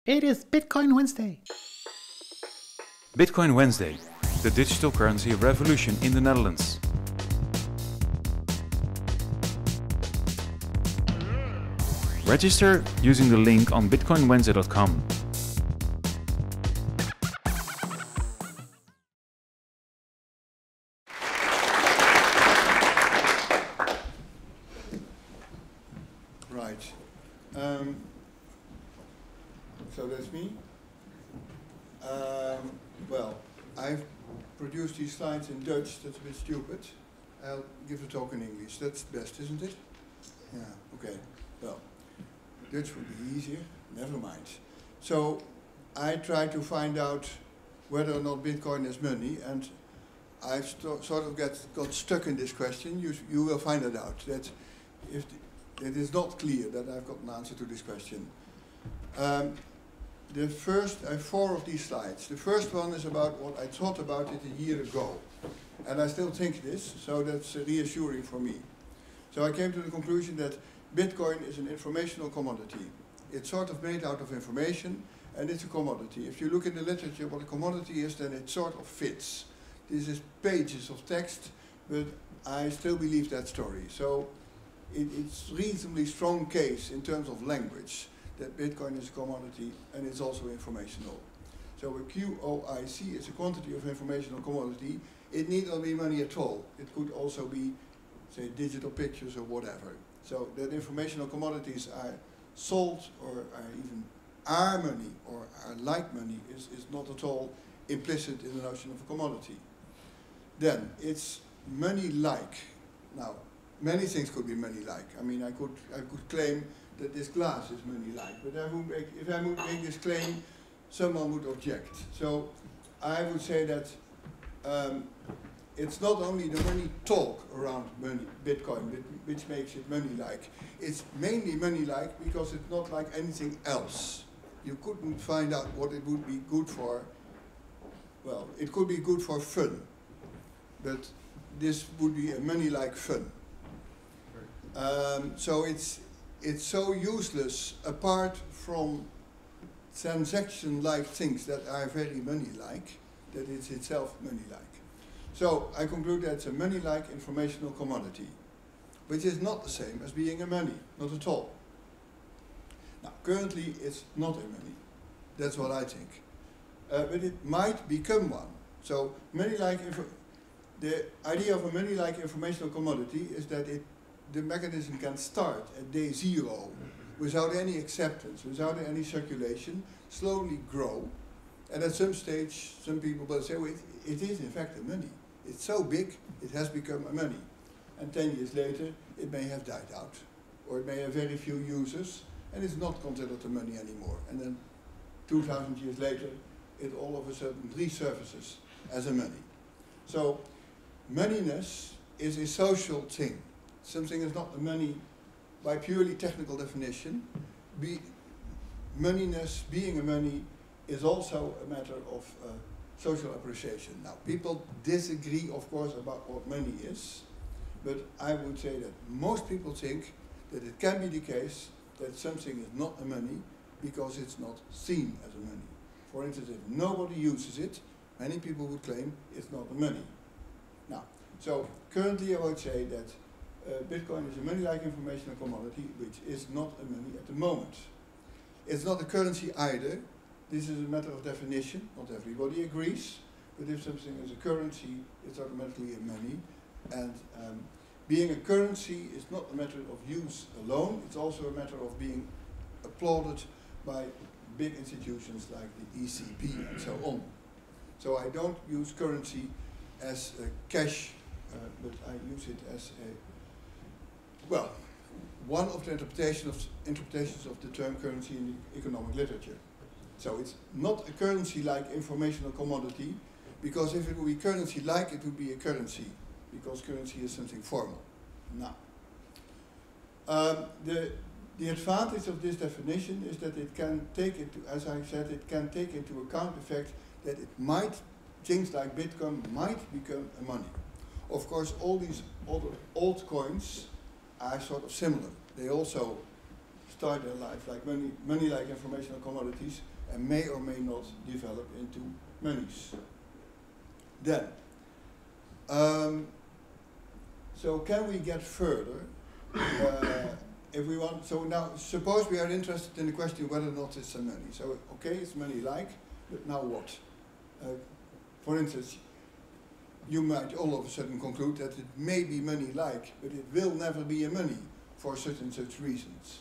It is Bitcoin Wednesday. Bitcoin Wednesday, the digital currency revolution in the Netherlands. Register using the link on bitcoinwednesday.com. Right. So that's me. Well, I've produced these slides in Dutch. That's a bit stupid. I'll give the talk in English. That's best, isn't it? Yeah, okay. Well, Dutch would be easier. Never mind. So I try to find out whether or not Bitcoin is money, and I've sort of got stuck in this question. You will find it out. That if it is not clear that I've got an answer to this question. I have 4 of these slides. The first one is about what I thought about it a year ago. And I still think this, so that's reassuring for me. So I came to the conclusion that Bitcoin is an informational commodity. It's sort of made out of information, and it's a commodity. If you look in the literature what a commodity is, then it sort of fits. This is pages of text, but I still believe that story. So it's a reasonably strong case in terms of language that Bitcoin is a commodity and it's also informational. So a QOIC is a quantity of informational commodity. It need not be money at all. It could also be, say, digital pictures or whatever. So that informational commodities are sold or are money or are like money is not at all implicit in the notion of a commodity. Then it's money-like. Now, many things could be money-like. I mean, I could claim that this glass is money-like, but if I would make this claim, someone would object. So I would say that it's not only the money talk around Bitcoin which makes it money-like. It's mainly money-like because it's not like anything else. You couldn't find out what it would be good for. Well, it could be good for fun, but this would be a money-like fun. So it's so useless apart from transaction-like things that are very money-like, that it's itself money-like. So I conclude that it's a money-like informational commodity, which is not the same as being a money, not at all. Now, currently it's not a money. That's what I think. But it might become one. So money-like the idea of a money-like informational commodity is that the mechanism can start at day 0 without any acceptance, without any circulation, slowly grow, and at some stage some people will say, well, it is in fact a money. It's so big, it has become a money. And 10 years later, it may have died out, or it may have very few users, and it's not considered a money anymore. And then 2,000 years later, it all of a sudden resurfaces as a money. So moneyness is a social thing. Something is not a money by purely technical definition. Moneyness, being a money, is also a matter of social appreciation. Now, people disagree, of course, about what money is, but I would say that most people think that it can be the case that something is not a money because it's not seen as a money. For instance, if nobody uses it, many people would claim it's not a money. Now, so currently I would say that Bitcoin is a money-like informational commodity, which is not a money at the moment. It's not a currency either. This is a matter of definition. Not everybody agrees, but if something is a currency, it's automatically a money. And being a currency is not a matter of use alone. It's also a matter of being applauded by big institutions like the ECB and so on. So I don't use currency as cash, but I use it as well, one of the interpretations of the term currency in the economic literature. So it's not a currency-like informational commodity, because if it would be currency-like, it would be a currency, because currency is something formal. Now, the advantage of this definition is that it can take into, as I said, it can take into account the fact that things like Bitcoin might become a money. Of course, all these other altcoins are sort of similar. They also start their life like money like informational commodities and may or may not develop into monies. Then, so can we get further? If we want, so now suppose we are interested in the question whether or not it's a money. So okay, it's money-like, but now what? For instance, you might all of a sudden conclude that it may be money-like, but it will never be a money for such and such reasons.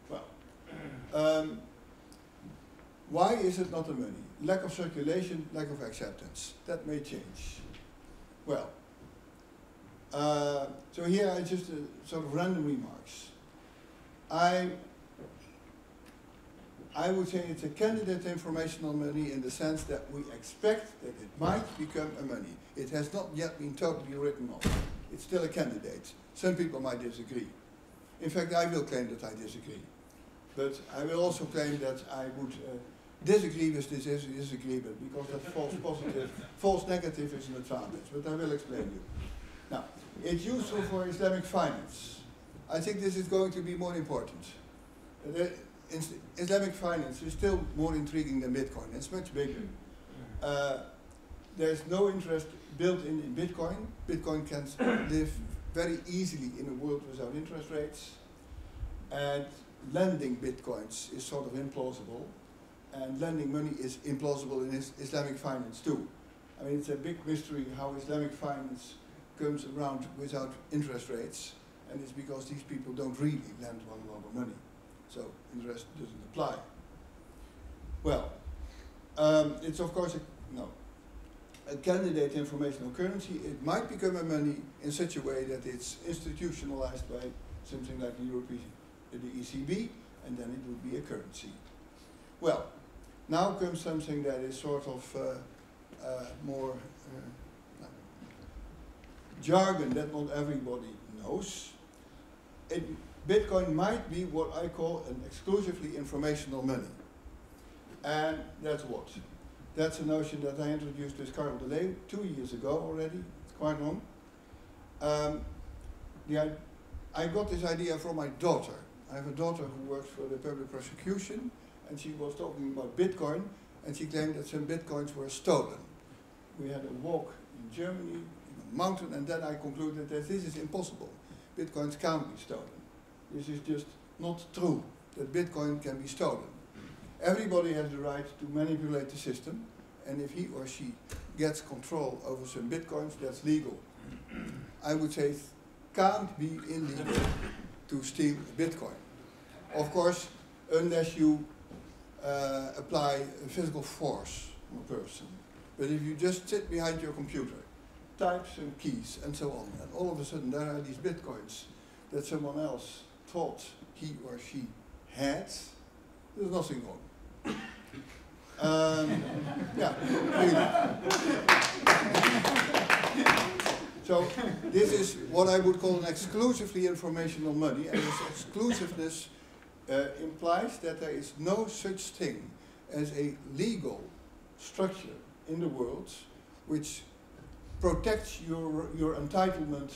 Well, why is it not a money? Lack of circulation, lack of acceptance. That may change. Well, so here are just sort of random remarks. I would say it's a candidate informational money in the sense that we expect that it might become a money. It has not yet been totally written off. It's still a candidate. Some people might disagree. In fact, I will claim that I disagree. But I will also claim that I would disagree with this disagreement because that false positive, false negative is an advantage. But I will explain you. Now, it's useful for Islamic finance. I think this is going to be more important. Islamic finance is still more intriguing than Bitcoin. It's much bigger. There's no interest built in Bitcoin. Bitcoin can live very easily in a world without interest rates. And lending Bitcoins is sort of implausible. And lending money is implausible in Islamic finance too. I mean, it's a big mystery how Islamic finance comes around without interest rates. And it's because these people don't really lend one another money. So interest doesn't apply. Well, it's of course a candidate informational currency. It might become a money in such a way that it's institutionalized by something like the ECB, and then it would be a currency. Well, now comes something that is sort of more jargon that not everybody knows. Bitcoin might be what I call an exclusively informational money. And that's what? That's a notion that I introduced with Carl Delay 2 years ago already. It's quite long. I got this idea from my daughter. I have a daughter who works for the public prosecution, and she was talking about Bitcoin, and she claimed that some Bitcoins were stolen. We had a walk in Germany, in a mountain, and then I concluded that this is impossible. Bitcoins can't be stolen. This is just not true, that Bitcoin can be stolen. Everybody has the right to manipulate the system, and if he or she gets control over some Bitcoins, that's legal. I would say it can't be illegal to steal Bitcoin. Of course, unless you apply a physical force on a person. But if you just sit behind your computer, type some keys and so on, and all of a sudden there are these Bitcoins that someone else thought he or she had, there's nothing wrong. Yeah, really. So this is what I would call an exclusively informational money, and this exclusiveness implies that there is no such thing as a legal structure in the world which protects your entitlement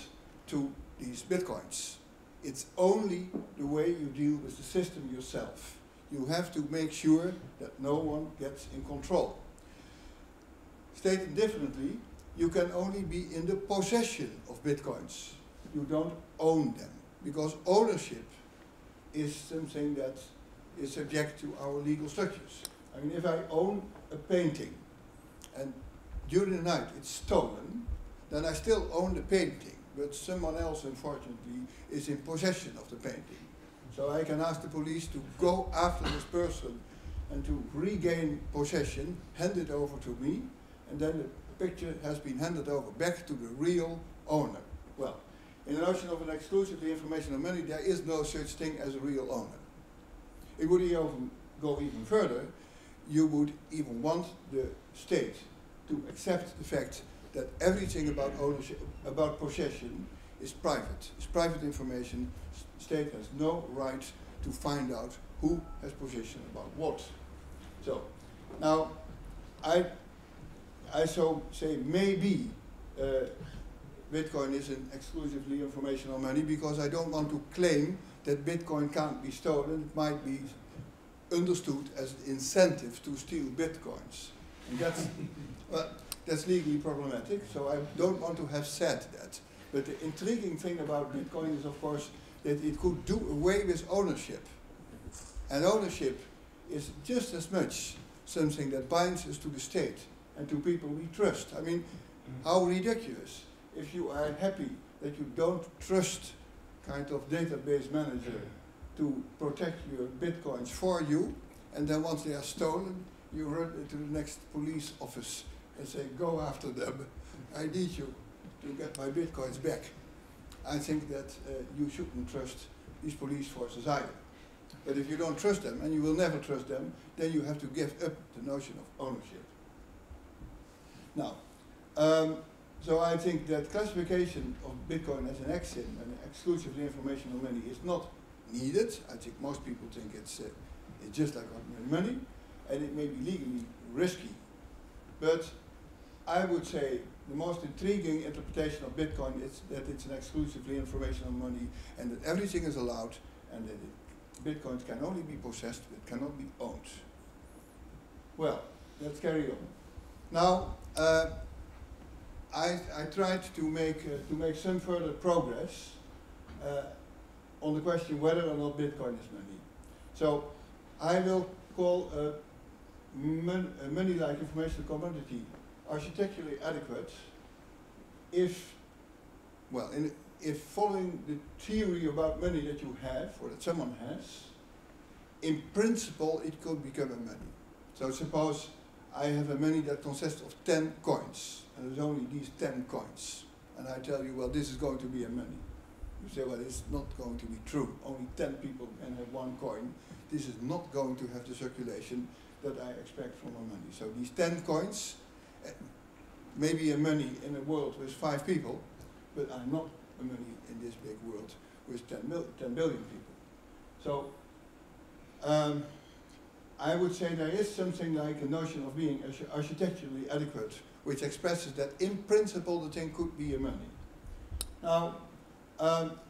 to these Bitcoins. It's only the way you deal with the system yourself. You have to make sure that no one gets in control. Stated differently, you can only be in the possession of Bitcoins. You don't own them, because ownership is something that is subject to our legal structures. I mean, if I own a painting and during the night it's stolen, then I still own the painting, but someone else, unfortunately, is in possession of the painting. So I can ask the police to go after this person and to regain possession, hand it over to me, and then the picture has been handed over back to the real owner. Well, in the notion of an exclusively informational money, there is no such thing as a real owner. It would even go even further. You would even want the state to accept the fact that everything about ownership, about possession, is private. It's private information. State has no right to find out who has possession about what. So, now, I so say maybe Bitcoin is an exclusively informational money because I don't want to claim that Bitcoin can't be stolen. It might be understood as an incentive to steal Bitcoins. And that's, well, that's legally problematic, so I don't want to have said that. But the intriguing thing about Bitcoin is, of course, that it could do away with ownership. And ownership is just as much something that binds us to the state and to people we trust. I mean, how ridiculous if you are happy that you don't trust kind of database manager to protect your Bitcoins for you, and then once they are stolen, you run into the next police office and say, go after them, I need you to get my Bitcoins back. I think that you shouldn't trust these police forces either. But if you don't trust them, and you will never trust them, then you have to give up the notion of ownership. Now, so I think that classification of Bitcoin as an ex-IM and exclusively informational money is not needed. I think most people think it's just like ordinary money, and it may be legally risky. But I would say the most intriguing interpretation of Bitcoin is that it's an exclusively informational money, and that everything is allowed, and that Bitcoins can only be possessed, but cannot be owned. Well, let's carry on. Now, I tried to make some further progress on the question whether or not Bitcoin is money. So I will call a money-like informational commodity architecturally adequate if, well, if following the theory about money that you have, or that someone has, in principle it could become a money. So suppose I have a money that consists of 10 coins, and there's only these 10 coins, and I tell you, well, this is going to be a money. You say, well, it's not going to be true. Only 10 people can have one coin. This is not going to have the circulation that I expect from a money. So these 10 coins may be a money in a world with 5 people, but are not a money in this big world with 10 billion people. So I would say there is something like a notion of being architecturally adequate, which expresses that in principle the thing could be a money. Now,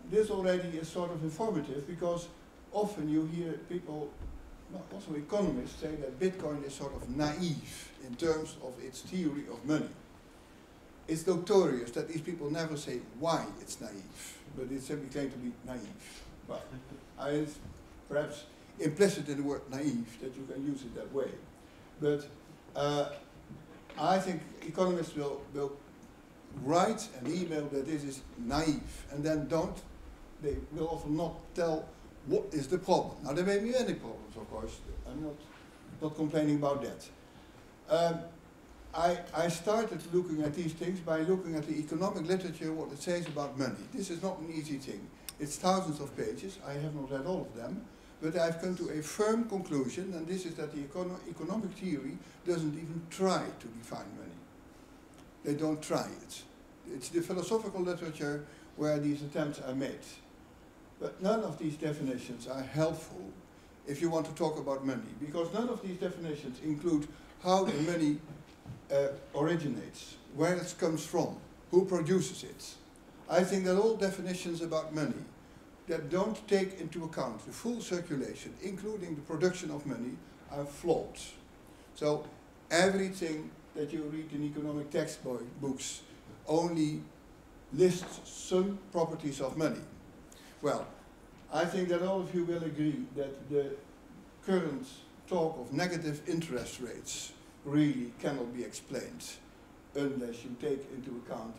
this already is sort of informative, because often you hear people, also economists, say that Bitcoin is sort of naive in terms of its theory of money. It's notorious that these people never say why it's naive, but it's simply claimed to be naive. Well, it's perhaps implicit in the word naive that you can use it that way. But I think economists will write an email that this is naive, and then they will often not tell what is the problem. Now there may be many problems, of course, I'm not complaining about that. I started looking at these things by looking at the economic literature, what it says about money. This is not an easy thing. It's thousands of pages, I have not read all of them, but I've come to a firm conclusion, and this is that the economic theory doesn't even try to define money. They don't try it. It's the philosophical literature where these attempts are made. But none of these definitions are helpful if you want to talk about money, because none of these definitions include how the money originates, where it comes from, who produces it. I think that all definitions about money that don't take into account the full circulation, including the production of money, are flawed. So everything that you read in economic textbooks only lists some properties of money. Well, I think that all of you will agree that the current talk of negative interest rates really cannot be explained unless you take into account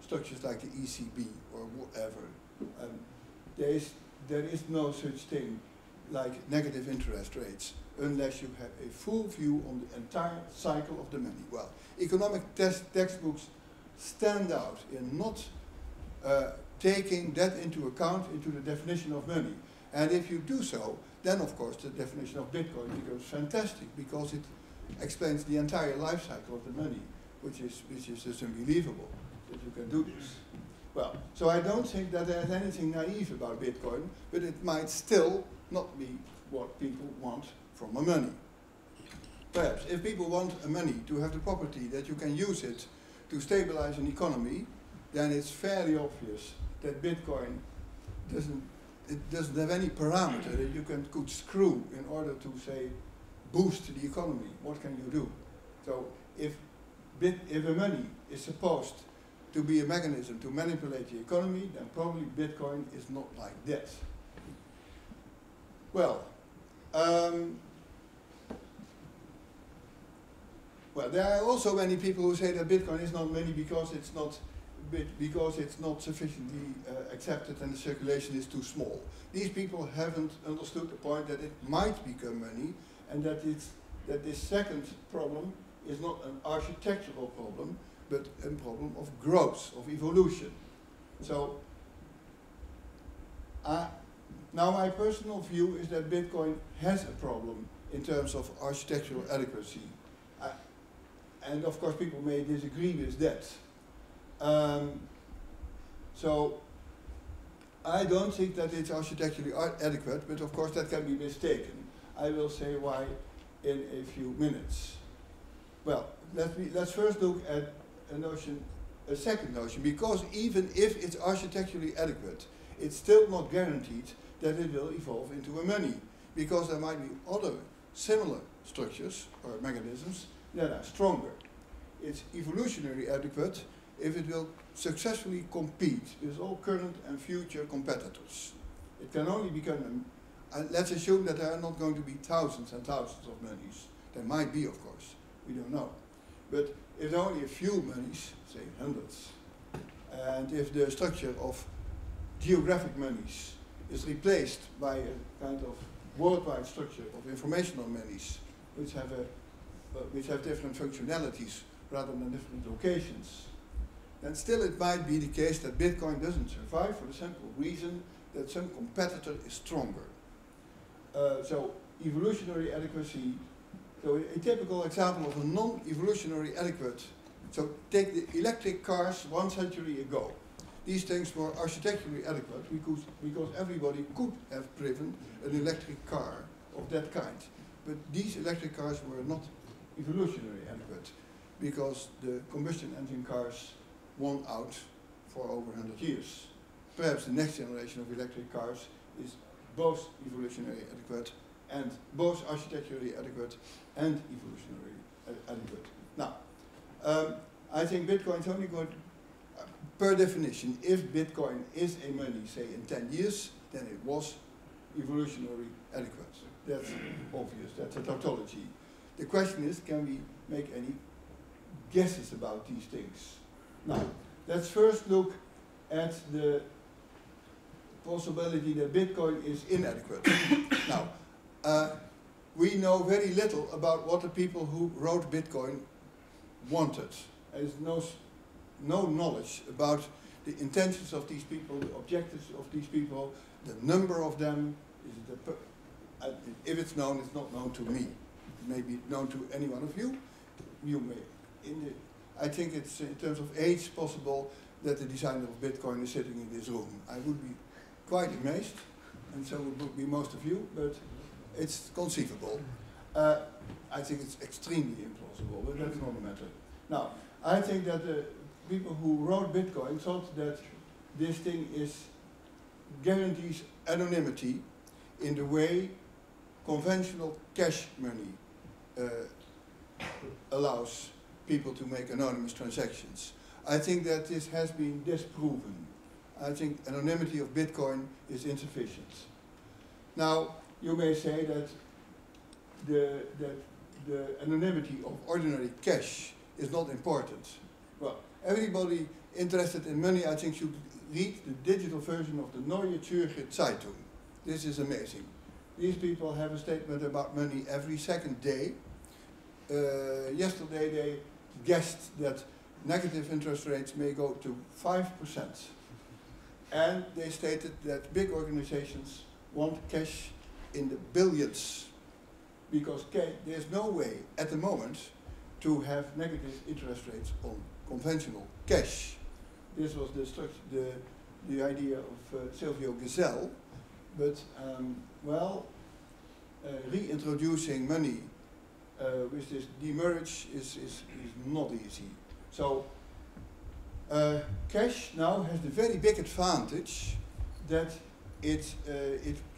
structures like the ECB or whatever. There is no such thing like negative interest rates unless you have a full view on the entire cycle of the money. Well, economic textbooks stand out in not taking that into account into the definition of money. And if you do so, then of course the definition of Bitcoin becomes fantastic, because it explains the entire life cycle of the money, which is just unbelievable that you can do this. Well, so I don't think that there is anything naive about Bitcoin, but it might still not be what people want from a money. Perhaps if people want a money to have the property that you can use it to stabilize an economy, then it's fairly obvious that Bitcoin doesn't it doesn't have any parameter that you could screw in order to say boost the economy. What can you do? So if a money is supposed to be a mechanism to manipulate the economy, then probably Bitcoin is not like that. Well, well, there are also many people who say that Bitcoin is not money because it's not sufficiently accepted and the circulation is too small. These people haven't understood the point that it might become money, and that this second problem is not an architectural problem, but a problem of growth, of evolution. So, now my personal view is that Bitcoin has a problem in terms of architectural adequacy. And of course people may disagree with that. So I don't think that it's architecturally adequate, but of course that can be mistaken. I will say why in a few minutes. Well, let's first look at a second notion, because even if it's architecturally adequate, it's still not guaranteed that it will evolve into a money, because there might be other similar structures or mechanisms that are stronger. It's evolutionary adequate if it will successfully compete with all current and future competitors. It can only become, let's assume that there are not going to be thousands and thousands of monies. There might be, of course, we don't know. But if there are only a few monies, say hundreds, and if the structure of geographic monies is replaced by a kind of worldwide structure of informational monies, which have different functionalities rather than different locations, then still it might be the case that Bitcoin doesn't survive for the simple reason that some competitor is stronger. So evolutionary adequacy, so a typical example of a non-evolutionary adequate, so take the electric cars 1 century ago. These things were architecturally adequate because everybody could have driven an electric car of that kind. But these electric cars were not evolutionary adequate because the combustion engine cars won out for over 100 years. Perhaps the next generation of electric cars is both evolutionary adequate and both architecturally adequate and evolutionary adequate. Now, I think Bitcoin is only going to, per definition, if Bitcoin is a money, say in 10 years, then it was evolutionary adequate. That's obvious, that's a tautology. The question is, can we make any guesses about these things? Now, let's first look at the possibility that Bitcoin is inadequate. Now, we know very little about what the people who wrote Bitcoin wanted. There's no knowledge about the intentions of these people, the objectives of these people, the number of them. If it's known, it's not known to me. It may be known to any one of you. You may. I think it's in terms of age possible that the designer of Bitcoin is sitting in this room. I would be quite amazed, and so would be most of you, but it's conceivable. I think it's extremely implausible, but that's not a matter. Now, I think that the people who wrote Bitcoin thought that this thing guarantees anonymity in the way conventional cash money allows people to make anonymous transactions. I think that this has been disproven. I think anonymity of Bitcoin is insufficient. Now, you may say that the anonymity of ordinary cash is not important. Well, everybody interested in money, I think, should read the digital version of the Neue Zürcher Zeitung. This is amazing. These people have a statement about money every second day. Yesterday they guessed that negative interest rates may go to 5%. And they stated that big organizations want cash in the billions, because there's no way at the moment to have negative interest rates on conventional cash. This was the idea of Silvio Gesell, but reintroducing money with this demerge is not easy. So cash now has the very big advantage that it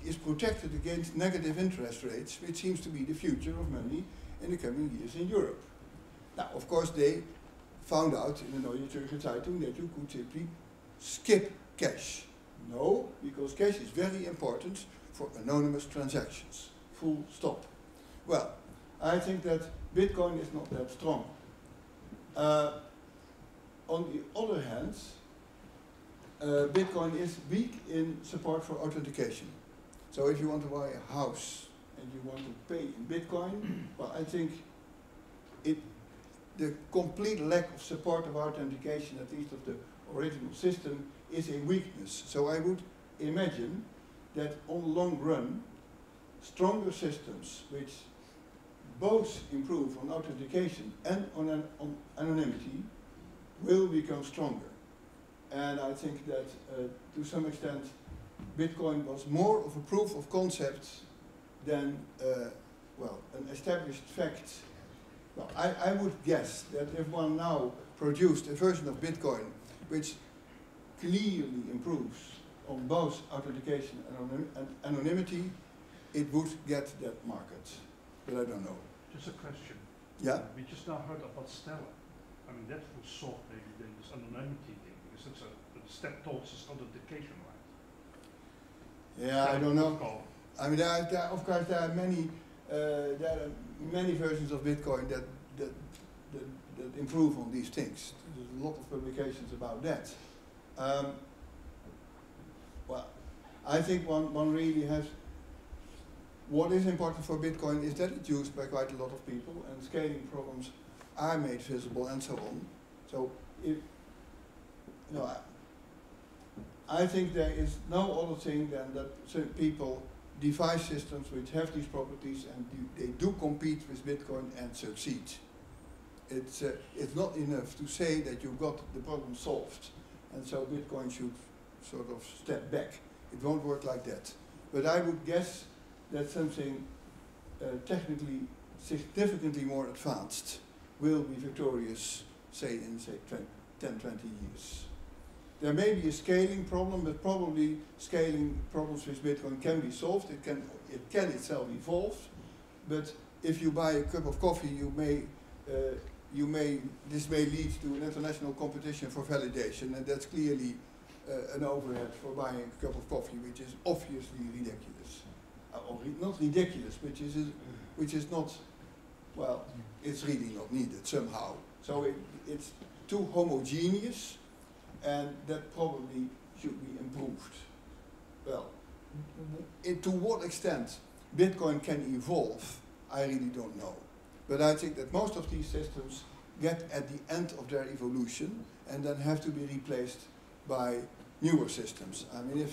is protected against negative interest rates, which seems to be the future of money in the coming years in Europe. Now, of course, they found out in the Neue Zürcher Zeitung that you could simply skip cash. No, because cash is very important for anonymous transactions. Full stop. Well, I think that Bitcoin is not that strong. On the other hand, Bitcoin is weak in support for authentication. So if you want to buy a house and you want to pay in Bitcoin, well, I think the complete lack of support of authentication, at least of the original system, is a weakness. So I would imagine that on the long run, stronger systems which both improve on authentication and on anonymity will become stronger. And I think that to some extent Bitcoin was more of a proof of concept than well, an established fact. Well, I would guess that if one now produced a version of Bitcoin which clearly improves on both authentication and anonymity, it would get that market. But I don't know. Just a question. Yeah? We just now heard about Stellar. I mean, that will solve maybe then this anonymity thing, because it's a step towards this authentication, right? Yeah, I don't know. I mean, of course, there are many versions of Bitcoin that improve on these things. There's a lot of publications about that. Well, I think one really has. What is important for Bitcoin is that it's used by quite a lot of people, and scaling problems are made visible, and so on. So, I think there is no other thing than that people devise systems which have these properties, and they do compete with Bitcoin and succeed. It's not enough to say that you got the problem solved, and so Bitcoin should sort of step back. It won't work like that. But I would guess that something technically significantly more advanced will be victorious, say, in 10, 20 years. There may be a scaling problem, but probably scaling problems with Bitcoin can be solved. It can itself evolve, but if you buy a cup of coffee, this may lead to an international competition for validation, and that's clearly an overhead for buying a cup of coffee, which is obviously ridiculous. Not ridiculous, which is not, well, it's really not needed somehow. So it's too homogeneous, and that probably should be improved. Well, to what extent Bitcoin can evolve, I really don't know. But I think that most of these systems get at the end of their evolution and then have to be replaced by newer systems. I mean,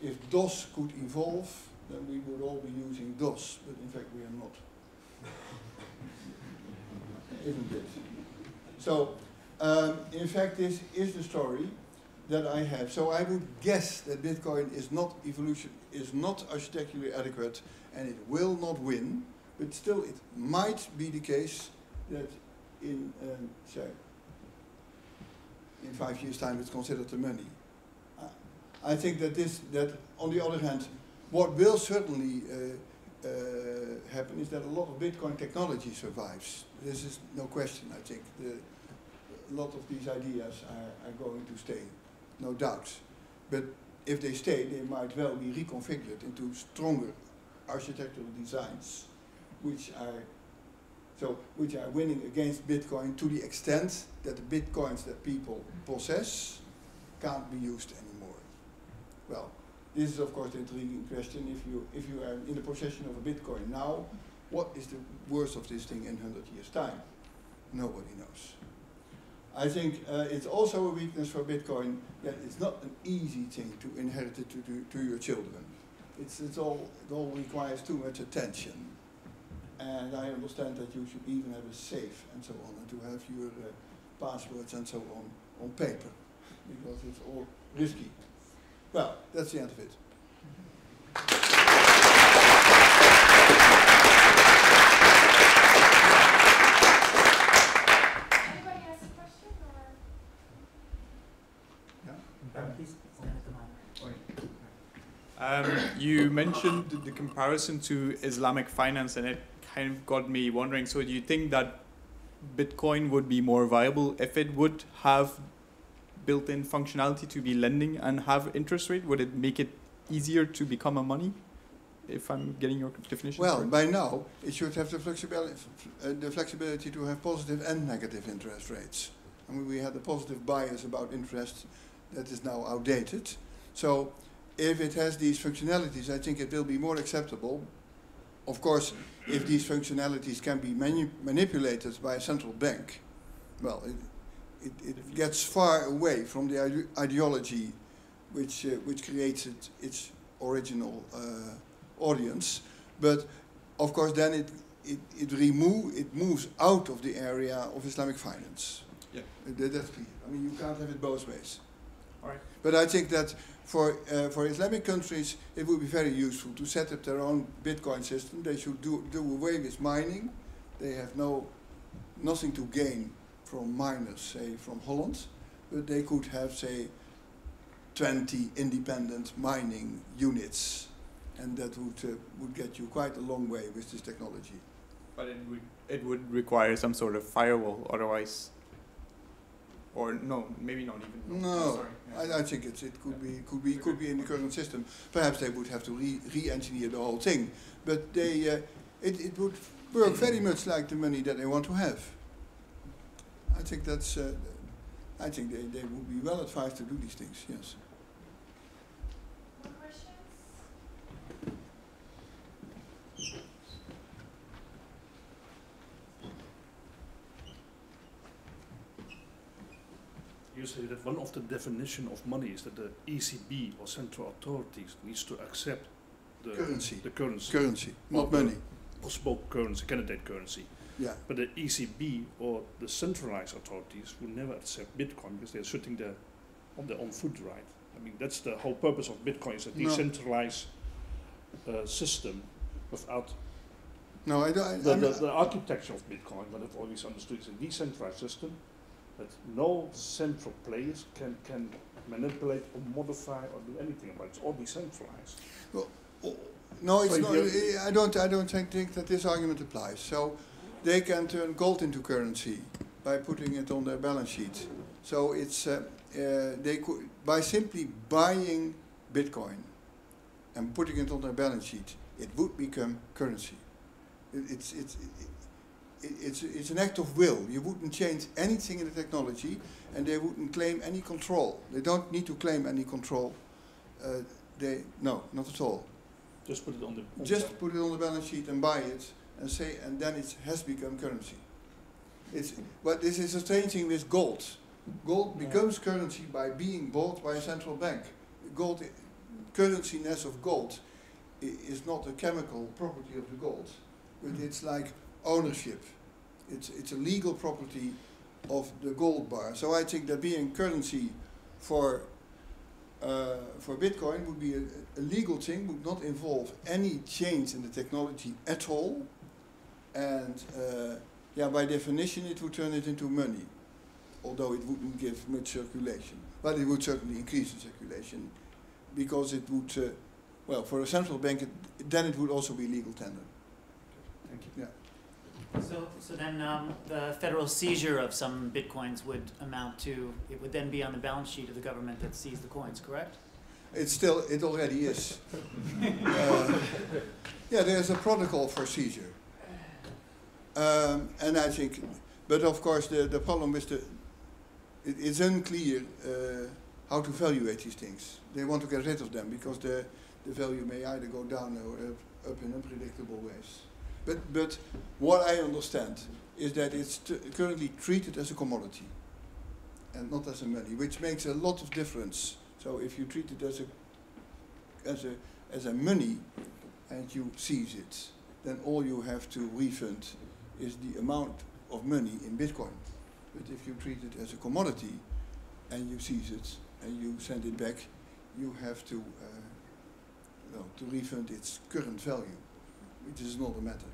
if DOS could evolve, then we would all be using DOS, but in fact we are not. Isn't it? So, in fact, this is the story that I have. So I would guess that Bitcoin is not architecturally adequate, and it will not win. But still, it might be the case that in 5 years' time it's considered the money. I think that on the other hand, what will certainly happen is that a lot of Bitcoin technology survives. This is no question, I think. A lot of these ideas are going to stay, no doubt. But if they stay, they might well be reconfigured into stronger architectural designs, which are winning against Bitcoin to the extent that the Bitcoins that people possess can't be used anymore. Well, this is of course the intriguing question. If you are in the possession of a Bitcoin now, what is the worth of this thing in 100 years' time? Nobody knows. I think it's also a weakness for Bitcoin that it's not an easy thing to inherit it to your children. It all requires too much attention. And I understand that you should even have a safe and so on, and to have your passwords and so on paper, because it's all risky. Well, that's the end of it. Anybody has a question or? Yeah? Please stand at the mic. you mentioned the comparison to Islamic finance, and it kind of got me wondering, so do you think that Bitcoin would be more viable if it would have built-in functionality to be lending and have interest rate? Would it make it easier to become a money, if I'm getting your definition Well, correct? by now, it should have the flexibility to have positive and negative interest rates. I mean, we had a positive bias about interest that is now outdated. So if it has these functionalities, I think it will be more acceptable. Of course, if these functionalities can be manipulated by a central bank, well, it gets far away from the ideology which created its original audience. But of course, then it moves out of the area of Islamic finance. Yeah. That's clear. I mean, you can't have it both ways. All right. But I think that for Islamic countries, it would be very useful to set up their own Bitcoin system. They should do away with mining. They have nothing to gain from miners, say, from Holland. But they could have, say, 20 independent mining units. And that would get you quite a long way with this technology. But it would require some sort of firewall, otherwise, or no, maybe not even. No, Oh, sorry. Yeah. I think it could be in the current system. Perhaps they would have to re-engineer the whole thing, but it would work very much like the money that they want to have. I think that's. I think they would be well advised to do these things. Yes. More questions? You say that one of the definition of money is that the ECB or central authorities needs to accept the Currency. the currency, Currency, not money. possible currency, candidate currency. Yeah. But the ECB or the centralized authorities will never accept Bitcoin because they're sitting there on their own foot, right? I mean, that's the whole purpose of Bitcoin, is a No. decentralized system without No, I don't. the architecture of Bitcoin. What I've always understood is a decentralized system that no central players can manipulate or modify or do anything about it. It's all decentralized. No, it's So not. you- I don't think that this argument applies. So they can turn gold into currency by putting it on their balance sheet. So it's they could, by simply buying Bitcoin and putting it on their balance sheet, it would become currency. It's an act of will. You wouldn't change anything in the technology, and they wouldn't claim any control. They don't need to claim any control. No, not at all. Just put it on the Just put it on the balance sheet and buy it, and then it has become currency. But this is the same thing with gold. Gold becomes currency by being bought by a central bank. Currency-ness of gold is not a chemical property of the gold, but it's like ownership. It's a legal property of the gold bar. So I think that being currency for Bitcoin would be a legal thing, would not involve any change in the technology at all, and by definition it would turn it into money, although it wouldn't give much circulation. But it would certainly increase the circulation, because it would, for a central bank, then it would also be legal tender. Thank you. Yeah. So then the federal seizure of some bitcoins would amount to, it would then be on the balance sheet of the government that seized the coins, correct? It already is. There's a protocol for seizure. And I think, but of course the problem with it's unclear how to evaluate these things. They want to get rid of them because the value may either go down or up in unpredictable ways. But what I understand is that it's currently treated as a commodity and not as a money, which makes a lot of difference. So if you treat it as a money and you seize it, then all you have to refund is the amount of money in Bitcoin. But if you treat it as a commodity and you seize it and you send it back, you have to refund its current value, which is not a matter.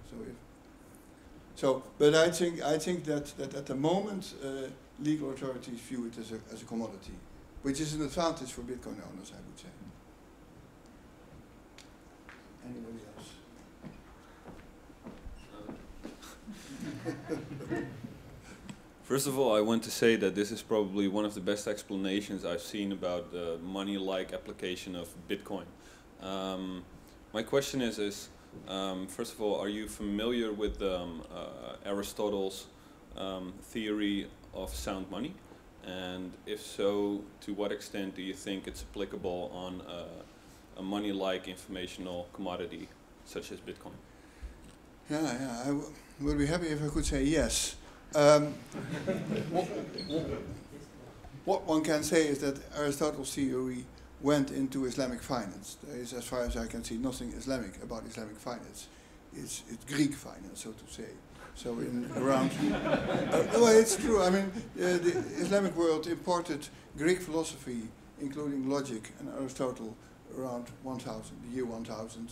But I think that at the moment legal authorities view it as a commodity, which is an advantage for Bitcoin owners, I would say. Anybody else? First of all, I want to say that this is probably one of the best explanations I've seen about the money-like application of Bitcoin. My question is first of all, are you familiar with Aristotle's theory of sound money? And if so, to what extent do you think it's applicable on a money-like informational commodity such as Bitcoin? Yeah, I would be happy if I could say yes. What one can say is that Aristotle's theory went into Islamic finance. There is, as far as I can see, nothing Islamic about Islamic finance. It's Greek finance, so to say. So in around, well, it's true. I mean, the Islamic world imported Greek philosophy, including logic, and Aristotle around 1000, the year 1000,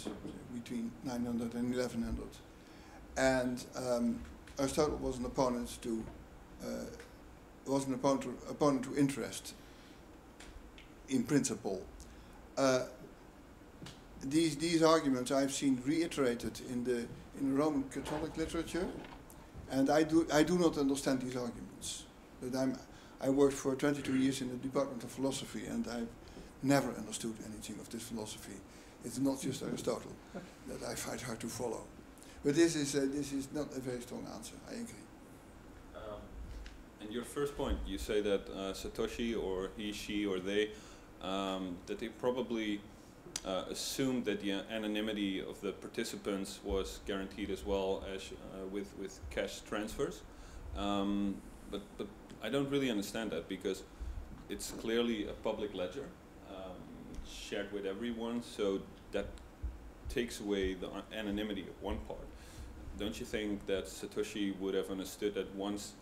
between 900 and 1100. And Aristotle was an opponent to interest, in principle. These arguments I've seen reiterated in Roman Catholic literature, and I do not understand these arguments. But I worked for 22 years in the Department of Philosophy, and I've never understood anything of this philosophy. It's not just Aristotle that I find hard to follow. But this is not a very strong answer. I agree. And your first point, you say that Satoshi or he, she, or they, that they probably assumed that the anonymity of the participants was guaranteed as well as with cash transfers. But I don't really understand that, because it's clearly a public ledger shared with everyone, so that takes away the anonymity of one part. Don't you think that Satoshi would have understood that once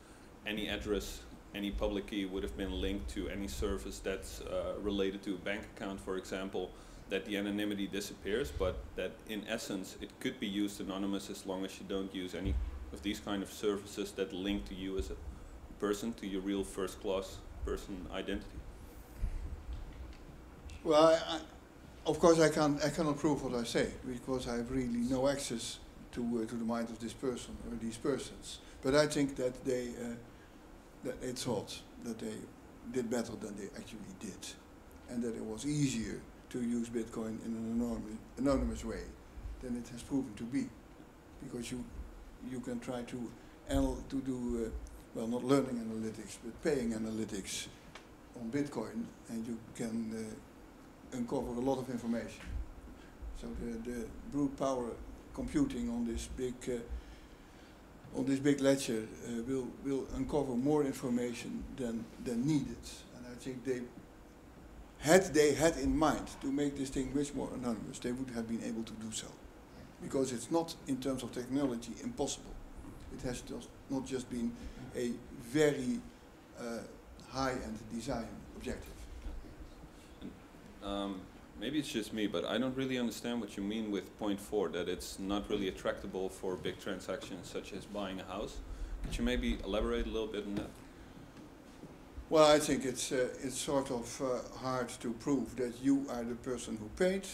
any address, any public key would have been linked to any service that's related to a bank account, for example, that the anonymity disappears, but that in essence it could be used anonymous as long as you don't use any of these kind of services that link to you as a person, to your real first-class person identity? Well, of course I cannot prove what I say, because I have really no access to the mind of this person or these persons. But I think that they thought that they did better than they actually did, and that it was easier to use Bitcoin in an anonymous way than it has proven to be, because you can try to do well, not learning analytics but paying analytics on Bitcoin, and you can uncover a lot of information. So the brute power computing on this big ledger will uncover more information than needed, and I think they had in mind to make this thing much more anonymous, they would have been able to do so, because it's not, in terms of technology, impossible. It has not just been a very high-end design objective. Maybe it's just me, but I don't really understand what you mean with point 4, that it's not really attractable for big transactions such as buying a house. Could you maybe elaborate a little bit on that? Well, I think it's sort of hard to prove that you are the person who paid.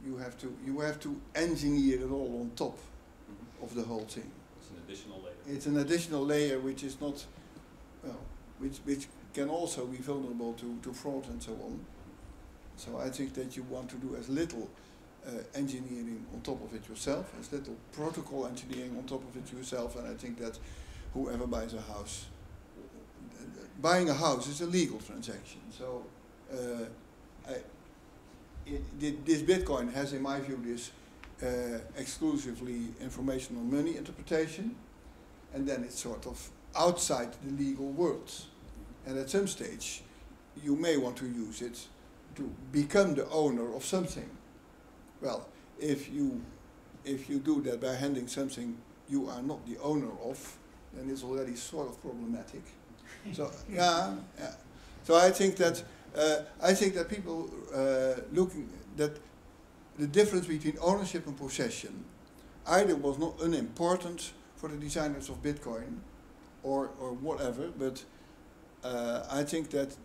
You have to engineer it all on top of the whole thing. It's an additional layer. It's an additional layer which is not, well, which can also be vulnerable to fraud and so on. So I think that you want to do as little engineering on top of it yourself, as little protocol engineering on top of it yourself, and I think that whoever buys a house, buying a house is a legal transaction. So this Bitcoin has, in my view, this exclusively informational money interpretation, and then it's sort of outside the legal world. And at some stage, you may want to use it to become the owner of something. Well, if you do that by handing something you are not the owner of, then it's already sort of problematic. So yeah. So I think that people looking that the difference between ownership and possession either was not unimportant for the designers of Bitcoin, or whatever, but I think that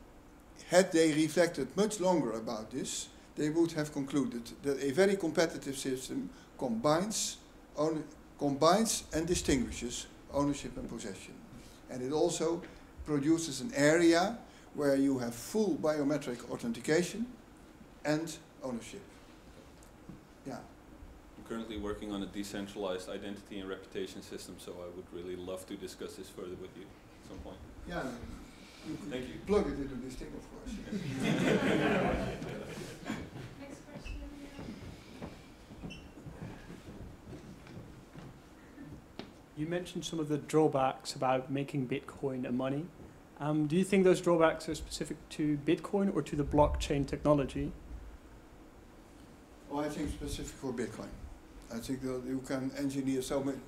had they reflected much longer about this, they would have concluded that a very competitive system combines and distinguishes ownership and possession. And it also produces an area where you have full biometric authentication and ownership. Yeah. I'm currently working on a decentralized identity and reputation system, so I would really love to discuss this further with you at some point. Yeah. You could Thank you. plug it into this thing, of course. Next question. You mentioned some of the drawbacks about making Bitcoin a money. Do you think those drawbacks are specific to Bitcoin or to the blockchain technology? Well, I think specific for Bitcoin. I think that you can engineer so many.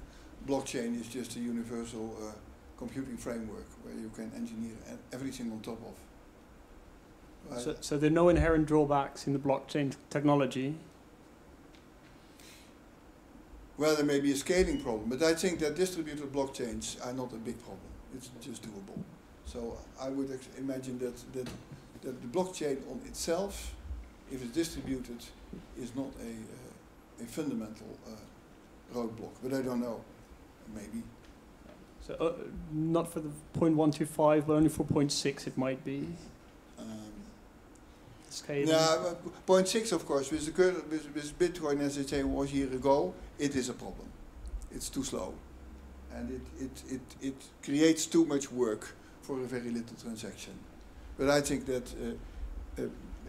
Blockchain is just a universal computing framework where you can engineer everything on top of. So there are no inherent drawbacks in the blockchain technology? Well, there may be a scaling problem, but I think that distributed blockchains are not a big problem. It's just doable. So I would imagine that the blockchain on itself, if it's distributed, is not a fundamental roadblock. But I don't know. Maybe. So not for the 0.125, but only for 0.6 it might be. Scaling. Yeah, 0.6 of course, with Bitcoin as I say was a year ago, it is a problem. It's too slow. And it creates too much work for a very little transaction. But I think that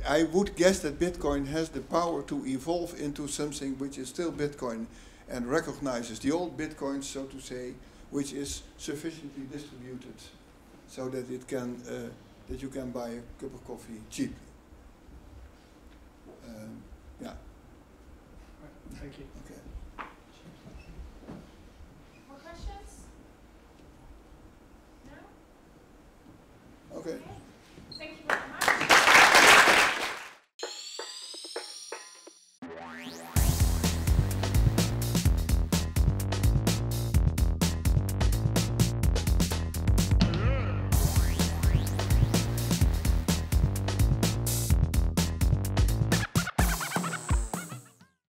I would guess that Bitcoin has the power to evolve into something which is still Bitcoin and recognizes the old Bitcoins, so to say, which is sufficiently distributed so that it can that you can buy a cup of coffee cheaply. Yeah. Thank you. Okay. More questions? No? Okay. Thank you very much.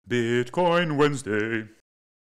Bitcoin Wednesday.